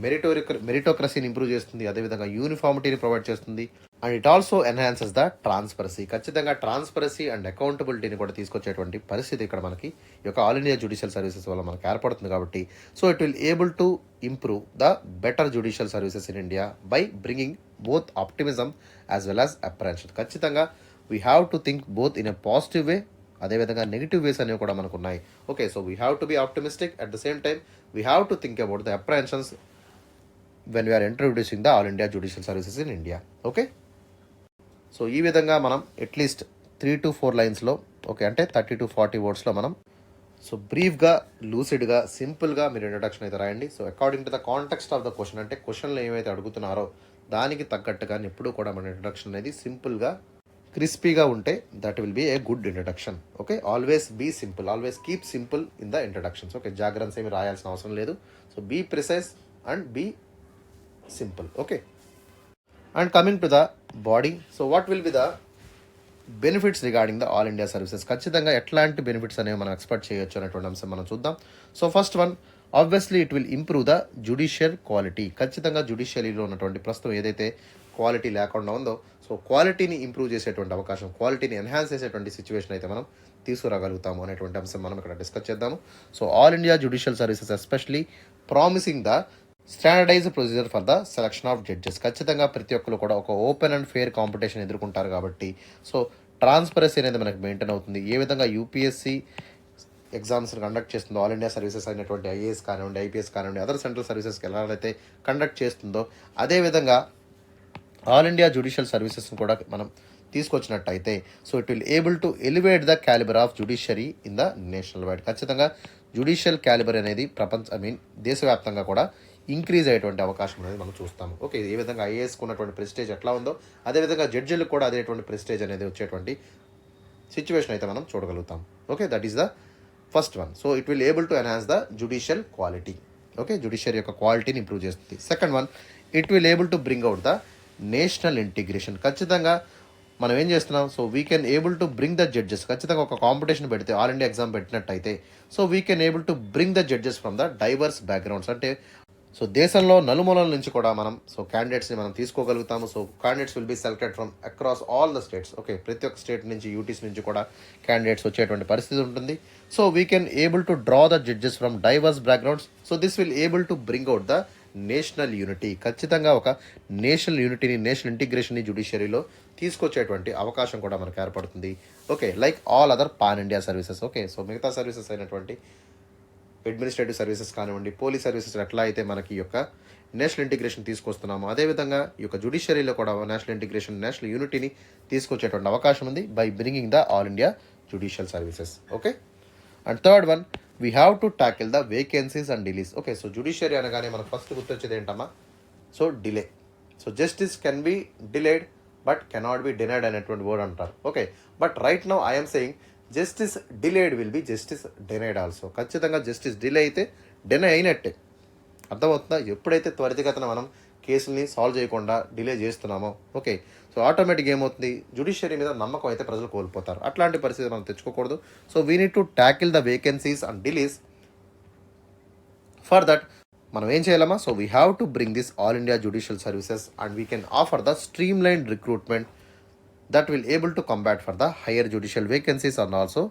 మెరిటోక్రసీని ఇంప్రూవ్ చేస్తుంది, అదేవిధంగా యూనిఫార్మిటీని ప్రొవైడ్ చేస్తుంది. And it also enhances the transparency. ఖచ్చితంగా ట్రాన్స్పరసీ అండ్ అకౌంటబిలిటీని కూడా తీసుకొచ్చేటువంటి పరిస్థితి ఇక్కడ మనకి ఈ యొక్క ఆల్ ఇండియా జ్యుడిషియల్ సర్వీసెస్ వల్ల మనకు ఏర్పడుతుంది. కాబట్టి so it will able to improve the better judicial services in India by bringing both optimism as well as apprehension. ఖచ్చితంగా we have to think both in a positive way, అదేవిధంగా negative ways అనేవి కూడా మనకు ఉన్నాయి. Okay. So we have to be optimistic, at the same time we have to think about the apprehensions when we are introducing the all India judicial services in India. Okay. So ఈ విధంగా మనం at least 3 to 4 లైన్స్లో, okay, అంటే 30 to 40 వర్డ్స్లో మనం so బ్రీఫ్గా, లూసిడ్గా, సింపుల్గా మీరు introduction అయితే రాయండి. So according to the context of the question, అంటే క్వశ్చన్లో ఏమైతే అడుగుతున్నారో దానికి తగ్గట్టుగా ఎప్పుడూ కూడా మన ఇంట్రడక్షన్ అనేది సింపుల్గా, క్రిస్పీగా ఉంటే that will be a good introduction. Okay. Always be simple, always keep simple in the introductions. Okay. జాగ్రత్తస్ ఏమి రాయాల్సిన అవసరం లేదు. So be precise and be simple. Okay. And coming to the body, so what will be the benefits regarding the all India services? ఖచ్చితంగా ఎట్లాంటి benefits అనేవి మనం expect చేయొచ్చు అనేటువంటి అంశం మనం చూద్దాం. So first one, obviously it will improve the judicial quality. ఖచ్చితంగా జ్యుడిషియరీలో ఉన్నటువంటి ప్రస్తుతం ఏదైతే క్వాలిటీ లేకుండా ఉందో, సో క్వాలిటీని ఇంప్రూవ్ చేసేటువంటి అవకాశం, క్వాలిటీని ఎన్హాన్స్ చేసేటువంటి సిచ్యువేషన్ అయితే మనం తీసుకురాగలుగుతాము అనేటువంటి అంశం మనం ఇక్కడ డిస్కస్ చేద్దాము. So all India judicial services especially promising the standardised procedure for the selection of judges. ఖచ్చితంగా ప్రతి ఒక్కరు కూడా ఒక ఓపెన్ అండ్ ఫెయిర్ కాంపిటీషన్ ఎదుర్కొంటారు కాబట్టి సో ట్రాన్స్పరసీ అనేది మనకు మెయింటైన్ అవుతుంది. ఏ విధంగా యూపీఎస్సీ ఎగ్జామ్స్ కండక్ట్ చేస్తుందో, ఆల్ ఇండియా సర్వీసెస్ అయినటువంటి ఐఏఎస్ కానివ్వండి, ఐపీఎస్ కానివ్వండి, అదర్ సెంట్రల్ సర్వీసెస్కి ఎలా అయితే కండక్ట్ చేస్తుందో అదేవిధంగా ఆల్ ఇండియా జ్యుడిషియల్ సర్వీసెస్ని కూడా మనం తీసుకొచ్చినట్టయితే so it will able to elevate the calibre of judiciary in the national wide. ఖచ్చితంగా జ్యుడిషియల్ క్యాలిబర్ అనేది దేశవ్యాప్తంగా కూడా ఇంక్రీజ్ అయ్యేటువంటి అవకాశం అనేది మనం చూస్తాము. ఓకే, ఏ విధంగా ఐఏఎస్కి ఉన్నటువంటి ప్రెస్టేజ్ ఎట్లా ఉందో అదేవిధంగా జడ్జిలకు కూడా అదేటువంటి ప్రెస్టేజ్ అనేది వచ్చేటువంటి సిచ్యువేషన్ అయితే మనం చూడగలుగుతాం. Okay, that is the first one. So it will able to enhance the judicial quality. Okay, judiciary యొక్క క్వాలిటీని ఇంప్రూవ్ చేస్తుంది. Second one, it will able to bring out the national integration. ఖచ్చితంగా మనం ఏం చేస్తున్నాం, so we can able to bring the judges. ఖచ్చితంగా ఒక competition పెడితే ఆల్ ఇండియా ఎగ్జామ్ పెట్టినట్టయితే so we can able to bring the judges from the diverse backgrounds. అంటే so దేశంలో నలుమూలల నుంచి కూడా మనం సో క్యాండిడేట్స్ని మనం తీసుకోగలుగుతాము. So candidates will be selected from across all the states. Okay, ప్రతి ఒక్క స్టేట్ నుంచి యూటీస్ నుంచి కూడా క్యాండిడేట్స్ వచ్చేటువంటి పరిస్థితి ఉంటుంది. So we can able to draw the judges from divorce backgrounds. So this will able to bring out the national unity. ఖచ్చితంగా ఒక నేషనల్ యూనిటీని, నేషనల్ ఇంటిగ్రేషన్ని జ్యుడిషియరీలో తీసుకొచ్చేటువంటి అవకాశం కూడా మనకు ఏర్పడుతుంది. Okay, like all other pan India services. Okay, so మిగతా services అయినటువంటి administrative services కానివ్వండి, పోలీస్ సర్వీసెస్ ఎట్లా అయితే మనకి ఈ యొక్క నేషనల్ ఇంటిగ్రేషన్ తీసుకొస్తున్నాము అదేవిధంగా ఈ యొక్క జ్యుడిషియరీలో కూడా నేషనల్ ఇంటిగ్రేషన్, నేషనల్ యూనిటీని తీసుకొచ్చేటువంటి అవకాశం ఉంది by bringing the all India judicial services. Okay, and third one, we have to tackle the vacancies and delays. Okay, so judiciary అనగానే మనకు ఫస్ట్ గుర్తొచ్చేది ఏంటమ్మా, so delay. So justice can be delayed but cannot be denied అనేటువంటి word అంటారు. Okay, but right now I'm saying justice delayed will be justice denied also. ఖచ్చితంగా justice delay అయితే deny అయినట్టే, అర్థమవుతుందా? ఎప్పుడైతే త్వరితగతిన మనం కేసుల్ని సాల్వ్ చేయకుండా డిలే చేస్తున్నామో ఓకే, సో ఆటోమేటిక్గా ఏమవుతుంది, జ్యుడిషియరీ మీద నమ్మకం అయితే ప్రజలు కోల్పోతారు. అట్లాంటి పరిస్థితి మనం తెచ్చుకోకూడదు. So we need to tackle the vacancies and delays. For that మనం ఏం చేయాలమ్మా, so we have to bring this all India judicial services and we can offer the streamline recruitment that will able to combat for the higher judicial vacancies and also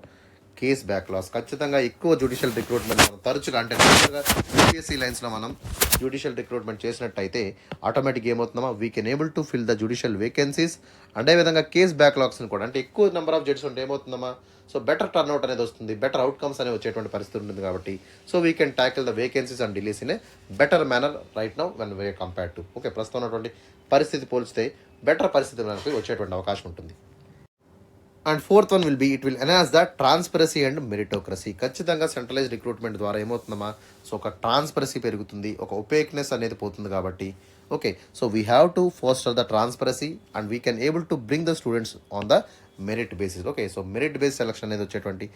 case backlogs. ఖచ్చితంగా ఎక్కువ judicial recruitment మనం తరచుగా అంటే UPSC లైన్స్లో మనం judicial recruitment చేసినట్టయితే ఆటోమేటిక్గా ఏమవుతుందమ్మా, we can able to fill the judicial vacancies. అదేవిధంగా కేస్ బ్యాక్లాగ్స్ని కూడా, అంటే ఎక్కువ నెంబర్ ఆఫ్ జడ్జెస్ ఉంటే ఏమవుతుందమ్మా, సో బెటర్ టర్న్అవుట్ అనేది వస్తుంది, బెటర్ అవుట్కమ్స్ అనేవి వచ్చేటువంటి పరిస్థితి ఉంటుంది. కాబట్టి so we can tackle the vacancies and delays in a better manner right now when we compare to. Okay, ప్రస్తుతం ఉన్నటువంటి పరిస్థితి పోల్చితే బెటర్ పరిస్థితి మనకి వచ్చేటువంటి అవకాశం ఉంటుంది. And fourth one will be, it will enhance the transparency and meritocracy. ఖచ్చితంగా సెంట్రలైజ్డ్ రిక్రూట్మెంట్ ద్వారా ఏమవుతుందమ్మా, సో ఒక ట్రాన్స్పరసీ పెరుగుతుంది, ఒక ఒపేక్నెస్ అనేది పోతుంది. కాబట్టి okay, so we have to foster the transparency and we can able to bring the students on the merit basis. Okay, so merit base selection అనేది వచ్చేటువంటి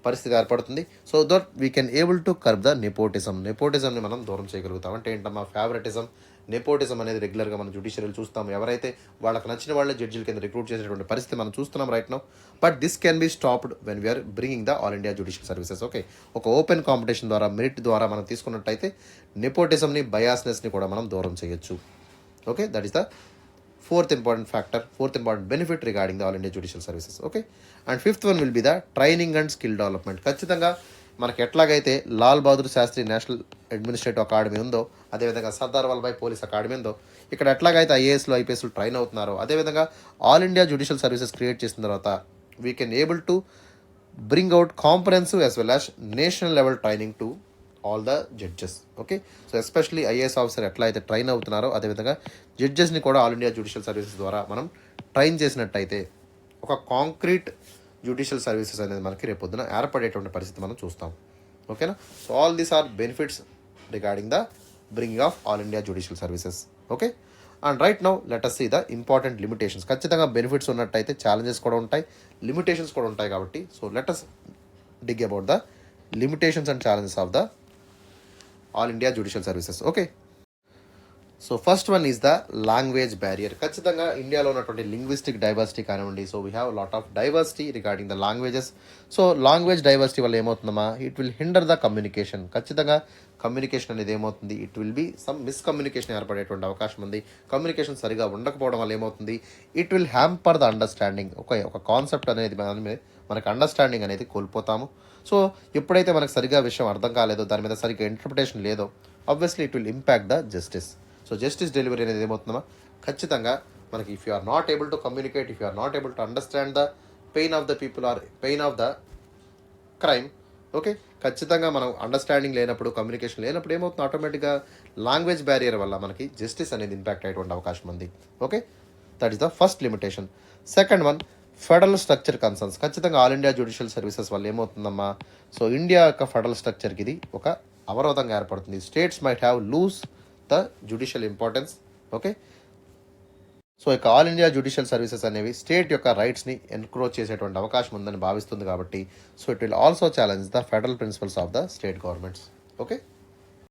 పరిస్థితి ఏర్పడుతుంది. So that we can able to curb the నెపోటిజంని మనం దూరం చేయగలుగుతాం. అంటే ఏంటమ్మా, ఫేవరెటిజం, నెపోటిజం అనేది రెగ్యులర్గా మనం జ్యుడిషియరీలు చూస్తాము. ఎవరైతే వాళ్ళకి నచ్చిన వాళ్ళే జడ్జిల కింద రిక్రూట్ చేసేటువంటి పరిస్థితి మనం చూస్తున్నాం right now. But this can be stopped when we're bringing the all India judicial services. Okay, ఒక ఓపెన్ కాంపిటీషన్ ద్వారా, మెరిట్ ద్వారా మనం తీసుకున్నట్టయితే నెపోటిజంని, బయాస్నెస్ని కూడా మనం దూరం చేయొచ్చు. Okay, that is the fourth important factor, fourth important benefit regarding the all India judicial services. Okay, and fifth one will be the training and skill development. ఖచ్చితంగా మనకి ఎట్లాగైతే Lal Bahadur Shastri national administrative academy ఉందో అదేవిధంగా సర్దార్ వల్లభాయ్ పోలీస్ అకాడమీ ఉందో, ఇక్కడ ఎట్లాగైతే ఐఏఎస్లు, ఐపీఎస్లు ట్రైన్ అవుతున్నారో అదేవిధంగా all India judicial services create చేసిన తర్వాత we can able to bring out comprehensive as well as national level training to all the judges. Okay, so especially IAS officer ఎట్లా అయితే ట్రైన్ అవుతున్నారో అదేవిధంగా జడ్జెస్ని కూడా ఆల్ ఇండియా జ్యుడిషియల్ సర్వీసెస్ ద్వారా మనం train చేసినట్టయితే ఒక కాంక్రీట్ జ్యుడిషియల్ సర్వీసెస్ అనేది మనకి రేపొద్దున ఏర్పడేటువంటి పరిస్థితి మనం చూస్తాం. ఓకేనా, so all these are benefits regarding the bringing of all India judicial services. Okay, and right now let us see the important limitations. ఖచ్చితంగా బెనిఫిట్స్ ఉన్నట్టయితే ఛాలెంజెస్ కూడా ఉంటాయి, లిమిటేషన్స్ కూడా ఉంటాయి. కాబట్టి so let us dig about the limitations and challenges of the all India judicial services. Okay, so first one is the language barrier. ఖచ్చితంగా ఇండియాలో ఉన్నటువంటి లింగ్విస్టిక్ డైవర్సిటీ కానివ్వండి, so we have lot of diversity regarding the languages. So language diversity వల్ల ఏమవుతుందమ్మా, it will hinder the communication. ఖచ్చితంగా communication అనేది ఏమవుతుంది, it will be some miscommunication ఏర్పడేటువంటి అవకాశం ఉంది. కమ్యూనికేషన్ సరిగా ఉండకపోవడం వల్ల ఏమవుతుంది, it will hamper the understanding. ఒక కాన్సెప్ట్ అనేది మనకి అండర్స్టాండింగ్ అనేది కోల్పోతాము. సో ఎప్పుడైతే మనకు సరిగా విషయం అర్థం కాలేదో, దాని మీద సరిగ్గా ఇంటర్ప్రిటేషన్ లేదో, obviously it will impact the justice. So justice delivery అనేది ఏమవుతుందమ్మా, ఖచ్చితంగా మనకి if you are not able to communicate, if you are not able to understand the pain of the people or pain of the crime, okay, ఖచ్చితంగా మనం understanding లేనప్పుడు, communication లేనప్పుడు ఏమవుతుంది, ఆటోమేటిక్గా లాంగ్వేజ్ బ్యారియర్ వల్ల మనకి జస్టిస్ అనేది ఇంపాక్ట్ అయ్యేటువంటి అవకాశం ఉంది. Okay, that is the first limitation. Second one, federal structure concerns. ఖచ్చితంగా ఆల్ ఇండియా జ్యుడిషియల్ సర్వీసెస్ వల్ల ఏమవుతుందమ్మా, సో ఇండియా యొక్క ఫెడరల్ స్ట్రక్చర్కి ఇది ఒక అవరోధంగా ఏర్పడుతుంది. States might have lose the judicial importance. Okay, so ఇక ఆల్ ఇండియా జ్యుడిషియల్ సర్వీసెస్ అనేవి స్టేట్ యొక్క రైట్స్ని ఎన్క్రోచ్ చేసేటువంటి అవకాశం ఉందని భావిస్తుంది కాబట్టి, so it will also challenge the federal principles of the state governments. Okay,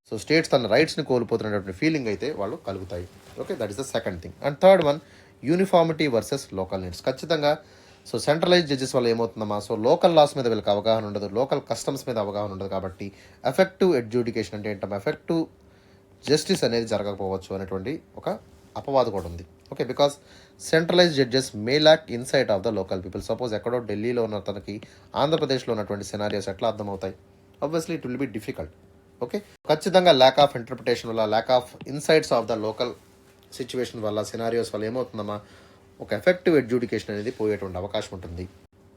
so states తన రైట్స్ని కోల్పోతున్నటువంటి ఫీలింగ్ అయితే వాళ్ళు కలుగుతాయి. Okay, that is the second thing. And third one, uniformity versus local needs. ఖచ్చితంగా సో సెంట్రలైజ్ జడ్జెస్ వల్ల ఏమవుతుందమ్మా, so local loss మీద వీళ్ళకి అవగాహన ఉండదు, లోకల్ కస్టమ్స్ మీద అవగాహన ఉండదు కాబట్టి ఎఫెక్టివ్ ఎడ్జుడికేషన్ అంటే ఏంటమ్మా, ఎఫెక్టివ్ జస్టిస్ అనేది జరగకపోవచ్చు అనేటువంటి ఒక అపవాదు కూడా ఉంది. Okay, because centralise judges May lakh insight of the local people. Suppose ఎక్కడో ఢిల్లీలో ఉన్న తనకి ఆంధ్రప్రదేశ్లో ఉన్నటువంటి సినారియోస్ ఎట్లా అర్థమవుతాయి, obviously it will be difficult. Okay, ఖచ్చితంగా ల్యాక్ ఆఫ్ ఇంటర్ప్రిటేషన్ వల్ల, lack of insights of the local situation వల్ల, సినారియోస్ వల్ల ఏమవుతుందమ్మా, ఒక ఎఫెక్టివ్ ఎడ్జుడికేషన్ అనేది పోయేటువంటి అవకాశం ఉంటుంది.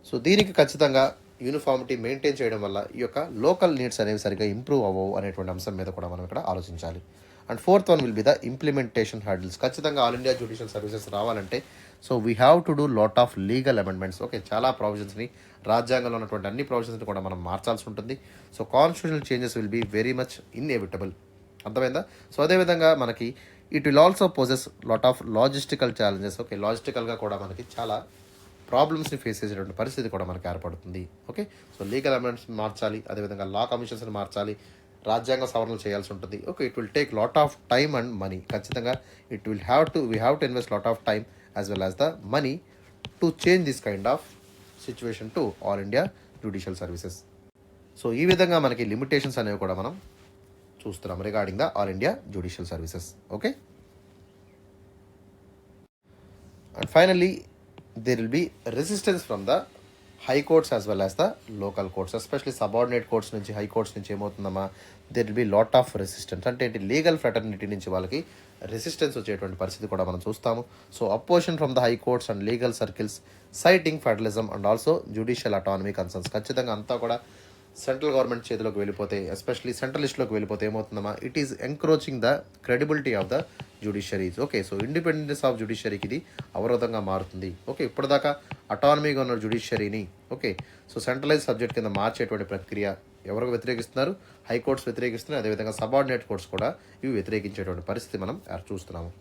సో దీనికి ఖచ్చితంగా యూనిఫార్మిటీ మెయింటైన్ చేయడం వల్ల ఈ యొక్క లోకల్ నీడ్స్ అనేవి సరిగ్గా ఇంప్రూవ్ అవ్వవు అనేటువంటి అంశం మీద కూడా మనం ఇక్కడ ఆలోచించాలి. And fourth one will be the implementation hurdles. ఖచ్చితంగా ఆల్ ఇండియా జ్యుడిషియల్ సర్వీసెస్ రావాలంటే so we have to do lot of legal amendments. Okay, చాలా ప్రొవిజన్స్ని, రాజ్యాంగంలో ఉన్నటువంటి అన్ని ప్రొవిజన్స్ని కూడా మనం మార్చాల్సి ఉంటుంది. So constitutional changes will be very much inevitable. అర్థమైందా? సో అదేవిధంగా మనకి it will also poses lot of logistical challenges. Okay, లాజిస్టికల్గా కూడా మనకి చాలా ప్రాబ్లమ్స్ని ఫేస్ చేసేటువంటి పరిస్థితి కూడా మనకు ఏర్పడుతుంది. ఓకే, సో లీగల్ అమెండ్మెంట్స్ మార్చాలి, అదేవిధంగా లా కమిషన్స్ని మార్చాలి, రాజ్యాంగ సవరణలు చేయాల్సి ఉంటుంది. Okay, it will take lot of time and money. ఖచ్చితంగా it will we have to invest lot of time as well as the money to change this kind of situation to all India judicial services. So ఈ విధంగా మనకి limitations అనేవి కూడా మనం చూస్తున్నాం regarding the all India judicial services. Okay, and finally there will be resistance from the high courts as well as the local courts, especially subordinate courts నుంచి high courts నుంచి ఏమవుతుందమ్మా, there will be lot of resistance. అంటే ఏంటి, legal fraternity నుంచి వాళ్ళకి resistance వచ్చేటువంటి పరిస్థితి కూడా మనం చూస్తాము. So opposition from the high courts and legal circles citing federalism and also judicial autonomy concerns. ఖచ్చితంగా అంతా కూడా సెంట్రల్ గవర్నమెంట్ చేతిలోకి వెళ్ళిపోతే, ఎస్పెషలీ సెంట్రలిస్ట్లోకి వెళ్ళిపోతే ఏమవుతుందమ్మా, it is encroaching the credibility of the judiciaries. Okay, so independence of జ్యుడిషియరీకి ఇది అవరోధంగా మారుతుంది. ఓకే, ఇప్పటిదాకా అటానమీగా ఉన్న జ్యుడిషియరీని ఓకే సో సెంట్రలైజ్ సబ్జెక్ట్ కింద మార్చేటువంటి ప్రక్రియ ఎవరికి వ్యతిరేకిస్తున్నారు, హైకోర్ట్స్ వ్యతిరేకిస్తున్నారు, అదేవిధంగా సబార్డినేట్ కోర్ట్స్ కూడా ఇవి వ్యతిరేకించేటువంటి పరిస్థితి మనం చూస్తున్నాము.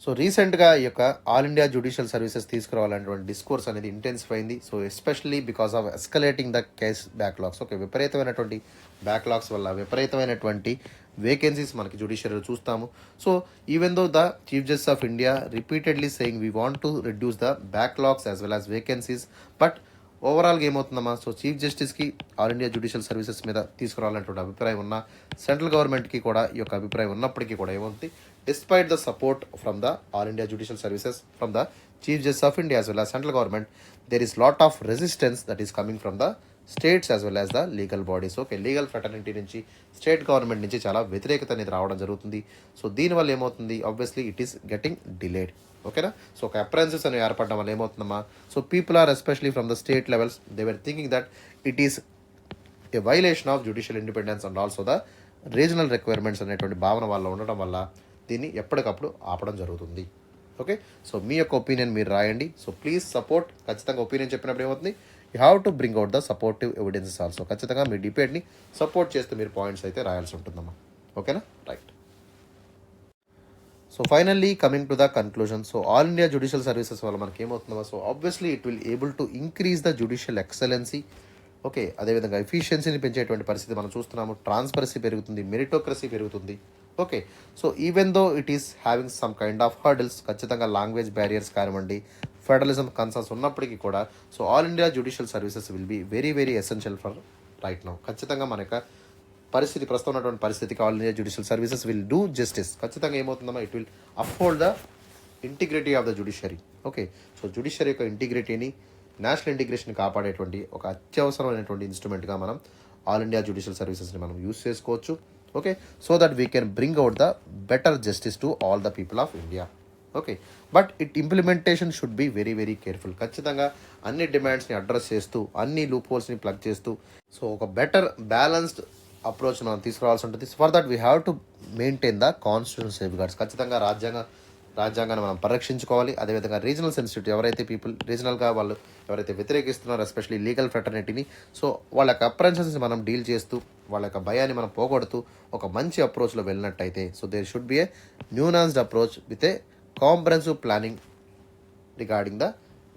సో రీసెంట్గా ఈ యొక్క ఆల్ ఇండియా జ్యుడిషియల్ సర్వీసెస్ తీసుకురావాలనేటువంటి డిస్కోర్స్ అనేది ఇంటెన్సిఫ్ అయింది. So especially because of escalating the case backlogs. Okay, విపరీతమైనటువంటి బ్యాక్లాగ్స్ వల్ల విపరీతమైనటువంటి వేకెన్సీస్ మనకి జ్యుడిషియరీలో చూస్తాము. So even though the chief justice of India repeatedly saying we want to reduce the backlogs as well as vacancies, but ఓవరాల్గా ఏమవుతుందమ్మా, so chief జస్టిస్కి all India judicial services మీద తీసుకురావాలనేటువంటి అభిప్రాయం ఉన్న సెంట్రల్ గవర్నమెంట్కి కూడా ఈ యొక్క అభిప్రాయం ఉన్నప్పటికీ కూడా ఏమవుతుంది, despite the support from the all India judicial services from the chief justice of India as well as central government, there is lot of resistance that is coming from the states as well as the legal bodies. Okay, legal fraternity నుంచి, state government నుంచి చాలా వ్యతిరేకత అనేది రావడం జరుగుతుంది. So దీనివల్ల ఏమవుతుంది, obviously it is getting delayed. ఓకేనా, సో ఒక అప్రెన్సెస్ అనేవి ఏర్పడడం వల్ల ఏమవుతుందమ్మా, so people are especially from the state levels they were thinking that it is a violation of judicial independence and also the regional requirements అనేటువంటి భావన వల్ల ఉండడం వల్ల దీన్ని ఎప్పటికప్పుడు ఆపడం జరుగుతుంది. ఓకే, సో మీ యొక్క ఒపీనియన్ మీరు రాయండి. So please support. ఖచ్చితంగా ఒపీనియన్ చెప్పినప్పుడు ఏమవుతుంది, you have to bring out the supportive evidences also. ఖచ్చితంగా మీ డిబేట్ని సపోర్ట్ చేస్తూ మీరు పాయింట్స్ అయితే రాయాల్సి ఉంటుందమ్మా. ఓకేనా, right. So finally coming to the conclusion. So all India judicial services వల్ల మనకి ఏమవుతుందమ్మా, so obviously it will able to increase the judicial excellency. Okay, అదేవిధంగా ఎఫిషియన్సీని పెంచేటువంటి పరిస్థితి మనం చూస్తున్నాము. ట్రాన్స్పరసీ పెరుగుతుంది, మెరిటోక్రసీ పెరుగుతుంది. Okay, so even though it is having some kind of hurdles, ఖచ్చితంగా లాంగ్వేజ్ బ్యారియర్స్ కానివ్వండి, ఫెడరలిజం కన్సర్న్స్ ఉన్నప్పటికీ కూడా, so all India judicial services will be very very essential for right now. ఖచ్చితంగా మన యొక్క పరిస్థితి, ప్రస్తుతం ఉన్నటువంటి పరిస్థితికి all India judicial services will do justice. ఖచ్చితంగా ఏమవుతుందమ్మా, it will uphold the integrity of the judiciary. Okay, so judiciary యొక్క ఇంటిగ్రిటీని, నేషనల్ ఇంటిగ్రేషన్ కాపాడేటువంటి ఒక అత్యవసరమైనటువంటి ఇన్స్ట్రుమెంట్గా మనం ఆల్ ఇండియా జ్యుడిషియల్ సర్వీసెస్ని మనం యూస్ చేసుకోవచ్చు. Okay, so that we can bring out the better justice to all the people of India. Okay, but implementation should be very very careful. ఖచ్చితంగా అన్ని డిమాండ్స్ని address చేస్తూ అన్ని loop హోల్స్ని plug చేస్తూ so ఒక better balanced approach మనం తీసుకురావాల్సి ఉంటుంది. For that we have to maintain the constitution safe guards. ఖచ్చితంగా రాజ్యాంగాన్ని మనం పరిరక్షించుకోవాలి. అదేవిధంగా రీజనల్ సెన్సిటివిటీ ఎవరైతే పీపుల్ రీజనల్గా వాళ్ళు ఎవరైతే వ్యతిరేకిస్తున్నారో ఎస్పెషలీ లీగల్ ఫ్రెటర్నిటీని, సో వాళ్ళ యొక్క అప్రెన్షన్స్ని మనం డీల్ చేస్తూ వాళ్ళ యొక్క భయాన్ని మనం పోగొడుతూ ఒక మంచి అప్రోచ్లో వెళ్ళినట్టయితే so there should be a nuanced approach with a comprehensive planning regarding the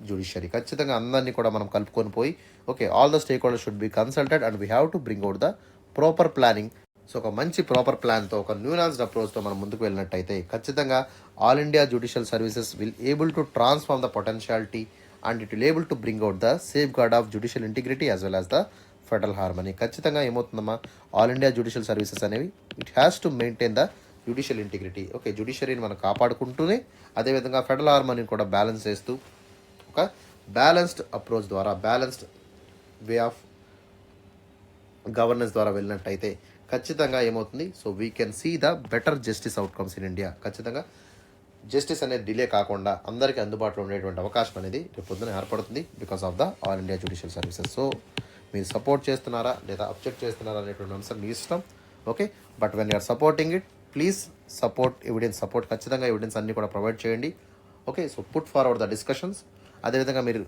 judiciary. ఖచ్చితంగా అందరినీ కూడా మనం కలుపుకొని పోయి okay all the stakeholders should be consulted and we have to bring out the proper planning. So ఒక మంచి proper ప్లాన్తో ఒక న్యూనాన్స్డ్ అప్రోచ్తో మనం ముందుకు వెళ్ళినట్టయితే ఖచ్చితంగా all India judicial services will able to transform the potentiality and it will able to bring out the safeguard of judicial integrity as well as the federal harmony. ఖచ్చితంగా ఏమవుతుందమ్మా, ఆల్ ఇండియా జ్యుడిషియల్ సర్వీసెస్ అనేవి it has to maintain the judicial integrity. Okay, జ్యుడిషియరీని మనం కాపాడుకుంటూనే అదేవిధంగా federal హార్మనీని కూడా balance చేస్తూ ఒక బ్యాలెన్స్డ్ అప్రోచ్ ద్వారా బ్యాలెన్స్డ్ వే ఆఫ్ గవర్నెన్స్ ద్వారా వెళ్ళినట్టయితే ఖచ్చితంగా ఏమవుతుంది, so we can see the better justice outcomes in India. ఖచ్చితంగా జస్టిస్ అనేది డిలే కాకుండా అందరికీ అందుబాటులో ఉండేటువంటి అవకాశం అనేది రేపు పొద్దున ఏర్పడుతుంది because of the all India judicial services. So మీరు సపోర్ట్ చేస్తున్నారా లేదా అబ్జెక్ట్ చేస్తున్నారా అనేటువంటి అంశం మీ ఇష్టం. Okay, but when you're supporting it please support evidence. Support ఖచ్చితంగా ఎవిడెన్స్ అన్నీ కూడా ప్రొవైడ్ చేయండి. Okay, so put forward the discussions. అదేవిధంగా మీరు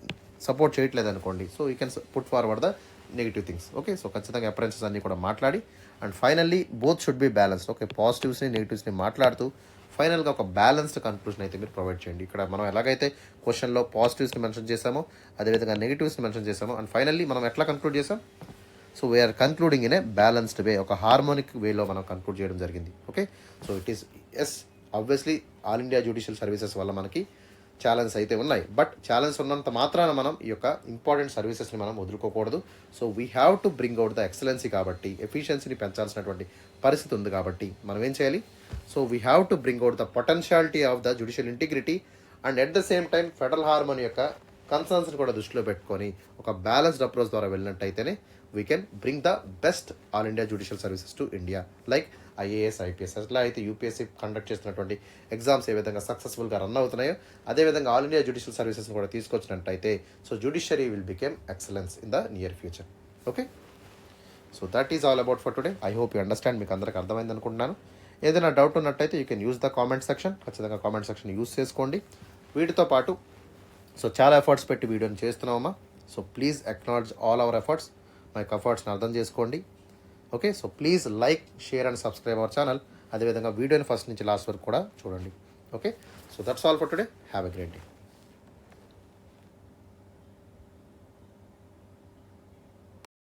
సపోర్ట్ చేయట్లేదు అనుకోండి, so you can put forward the negative things. Okay, so ఖచ్చితంగా అప్రెన్సెస్ అన్నీ కూడా మాట్లాడి and finally both should be balanced. Okay, పాజిటివ్స్ని నెగిటివ్స్ని మాట్లాడుతూ ఫైనల్గా ఒక బ్యాలెన్స్డ్ కన్క్లూజన్ అయితే మీరు ప్రొవైడ్ చేయండి. ఇక్కడ మనం ఎలాగైతే క్వశ్చన్లో పాజిటివ్స్ని మెన్షన్ చేసామో అదేవిధంగా నెగిటివ్స్ని మెన్షన్ చేసామో అండ్ ఫైనల్లీ మనం ఎట్లా కన్క్లూడ్ చేసాం, so we are concluding in a balanced way, ఒక హార్మోనిక్ వేలో మనం కన్క్లూడ్ చేయడం జరిగింది. Okay, so it is as obviously all India judicial services వల్ల మనకి ఛాలెంజ్ అయితే ఉన్నాయి, బట్ ఛాలెంజ్ ఉన్నంత మాత్రాన మనం ఈ యొక్క ఇంపార్టెంట్ సర్వీసెస్ని మనం వదులుకోకూడదు. So we have to bring out the excellency కాబట్టి ఎఫిషియన్సీని పెంచాల్సినటువంటి పరిస్థితి ఉంది కాబట్టి మనం ఏం చేయాలి, so we have to bring out the potentiality of the judicial integrity and at the same time federal harmony యొక్క కన్సర్న్స్ని కూడా దృష్టిలో పెట్టుకొని ఒక బ్యాలెన్స్డ్ అప్రోచ్ ద్వారా వెళ్ళినట్టయితేనే we can bring the best all India judicial services to India. Like IAS IPS అట్లా అయితే యూపీఎస్సీ కండక్ట్ చేస్తున్నటువంటి ఎగ్జామ్స్ ఏ విధంగా సక్సెస్ఫుల్గా రన్ అవుతున్నాయో అదేవిధంగా ఆల్ ఇండియా జ్యుడిషియల్ సర్వీసెస్ని కూడా తీసుకొచ్చినట్టయితే so judiciary will became excellence in the near future. Okay, so that is all about for today. I hope you understand, మీకు అందరికి అర్థమైంది అనుకుంటున్నాను. ఏదైనా డౌట్ ఉన్నట్టయితే you can use the comment section. ఖచ్చితంగా కామెంట్ సెక్షన్ యూస్ చేసుకోండి. వీటితో పాటు సో చాలా ఎఫర్ట్స్ పెట్టి వీడియోని చేస్తున్నామమ్మా. So please acknowledge all our efforts. మా యొక్క ఎఫర్ట్స్ని అర్థం చేసుకోండి. Okay, so please like share and subscribe our channel. అదేవిధంగా వీడియోని ఫస్ట్ నుంచి లాస్ట్ వరకు కూడా చూడండి. Okay, so that's all for today. Have a great day.